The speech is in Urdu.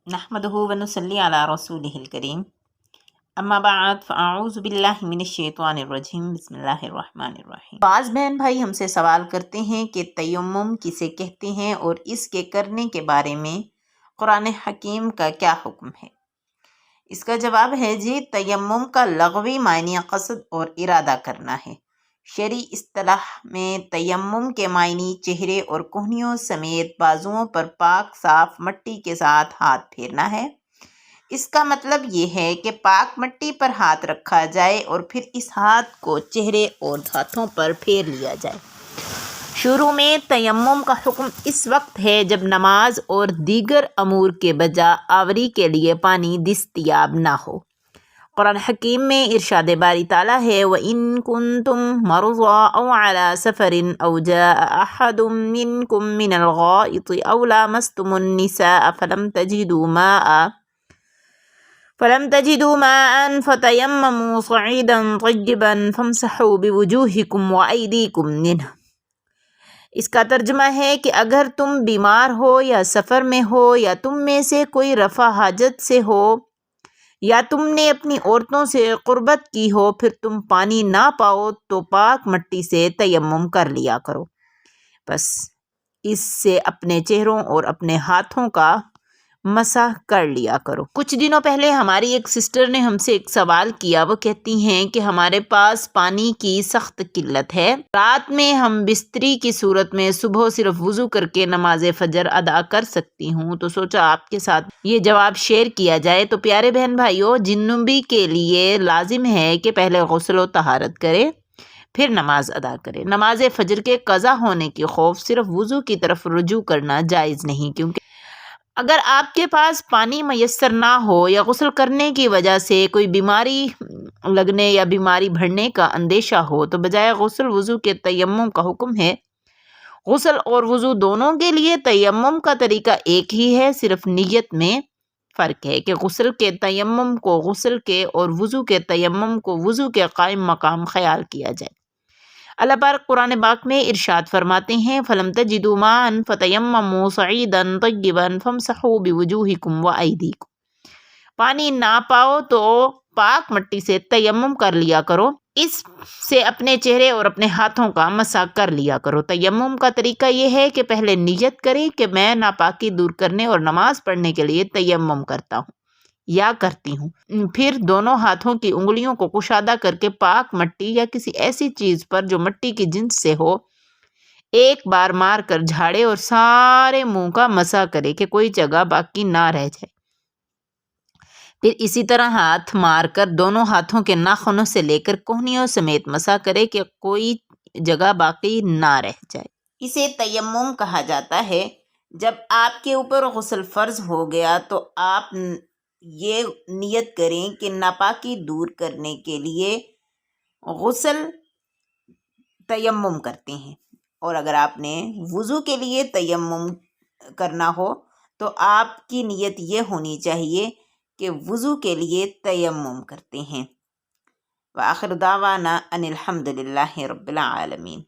نحمده ونصلي على رسوله الكريم اما بعد فاعوذ باللہ من الشیطان الرجیم بسم اللہ الرحمن الرحیم۔ بعض بہن بھائی ہم سے سوال کرتے ہیں کہ تیمم کسے کہتے ہیں اور اس کے کرنے کے بارے میں قرآن حکیم کا کیا حکم ہے؟ اس کا جواب ہے جی، تیمم کا لغوی معنی قصد اور ارادہ کرنا ہے۔ شرعی اصطلاح میں تیمم کے معنی چہرے اور کہنیوں سمیت بازوؤں پر پاک صاف مٹی کے ساتھ ہاتھ پھیرنا ہے۔ اس کا مطلب یہ ہے کہ پاک مٹی پر ہاتھ رکھا جائے اور پھر اس ہاتھ کو چہرے اور ہاتھوں پر پھیر لیا جائے۔ شروع میں تیمم کا حکم اس وقت ہے جب نماز اور دیگر امور کے بجا آوری کے لیے پانی دستیاب نہ ہو۔ قرآن حکیم میں ارشاد باری تعالیٰ ہے وَإِن كُنتُم مَرْضَىٰ أَوْ عَلَىٰ سَفَرٍ أَوْ جَاءَ أَحَدٌ مِّنكُم مِّنَ الْغَائِطِ أَوْ لَامَسْتُمُ النِّسَاءَ فَلَمْ تَجِدُوا مَاءً فَتَيَمَّمُوا صَعِيدًا طَيِّبًا فَامْسَحُوا بِوُجُوهِكُمْ وَأَيْدِيكُمْ مِنْهُ۔ اس کا ترجمہ ہے کہ اگر تم بیمار ہو یا سفر میں ہو یا تم میں سے کوئی رفع حاجت سے ہو یا تم نے اپنی عورتوں سے قربت کی ہو، پھر تم پانی نہ پاؤ تو پاک مٹی سے تیمم کر لیا کرو، بس اس سے اپنے چہروں اور اپنے ہاتھوں کا مسح کر لیا کرو۔ کچھ دنوں پہلے ہماری ایک سسٹر نے ہم سے ایک سوال کیا، وہ کہتی ہیں کہ ہمارے پاس پانی کی سخت قلت ہے، رات میں ہم بستری کی صورت میں صبح صرف وضو کر کے نماز فجر ادا کر سکتی ہوں، تو سوچا آپ کے ساتھ یہ جواب شیئر کیا جائے۔ تو پیارے بہن بھائیوں، جنوبی کے لیے لازم ہے کہ پہلے غسل و طہارت کرے پھر نماز ادا کرے۔ نماز فجر کے قضا ہونے کی خوف صرف وضو کی طرف رجوع کرنا جائز نہیں، کیونکہ اگر آپ کے پاس پانی میسر نہ ہو یا غسل کرنے کی وجہ سے کوئی بیماری لگنے یا بیماری بڑھنے کا اندیشہ ہو تو بجائے غسل وضو کے تیمم کا حکم ہے۔ غسل اور وضو دونوں کے لیے تیمم کا طریقہ ایک ہی ہے، صرف نیت میں فرق ہے کہ غسل کے تیمم کو غسل کے اور وضو کے تیمم کو وضو کے قائم مقام خیال کیا جائے۔ اللہ پاک قرآن پاک میں ارشاد فرماتے ہیں فَلَمْ تَجِدُوا مَاءً فَتَيَمَّمُوا صَعِيدًا طَيِّبًا فَامْسَحُوا بِوُجُوهِكُمْ وَأَيْدِيكُمْ۔ پانی نہ پاؤ تو پاک مٹی سے تیمم کر لیا کرو، اس سے اپنے چہرے اور اپنے ہاتھوں کا مسح کر لیا کرو۔ تیمم کا طریقہ یہ ہے کہ پہلے نیت کریں کہ میں ناپاکی دور کرنے اور نماز پڑھنے کے لیے تیمم کرتا ہوں یا کرتی ہوں، پھر دونوں ہاتھوں کی انگلیوں کو کشادہ کر کے پاک مٹی یا کسی ایسی چیز پر جو مٹی کی جنس سے ہو ایک بار مار کر جھاڑے اور سارے منہ کا مسح کرے کہ کوئی جگہ باقی نہ رہ جائے۔ پھر اسی طرح ہاتھ مار کر دونوں ہاتھوں کے ناخنوں سے لے کر کہنیوں سمیت مسح کرے کہ کوئی جگہ باقی نہ رہ جائے۔ اسے تیمم کہا جاتا ہے۔ جب آپ کے اوپر غسل فرض ہو گیا تو آپ یہ نیت کریں کہ ناپاکی دور کرنے کے لیے غسل تیمم کرتے ہیں، اور اگر آپ نے وضو کے لیے تیمم کرنا ہو تو آپ کی نیت یہ ہونی چاہیے کہ وضو کے لیے تیمم کرتے ہیں۔ وآخر دعوانا ان الحمد للہ رب العالمین۔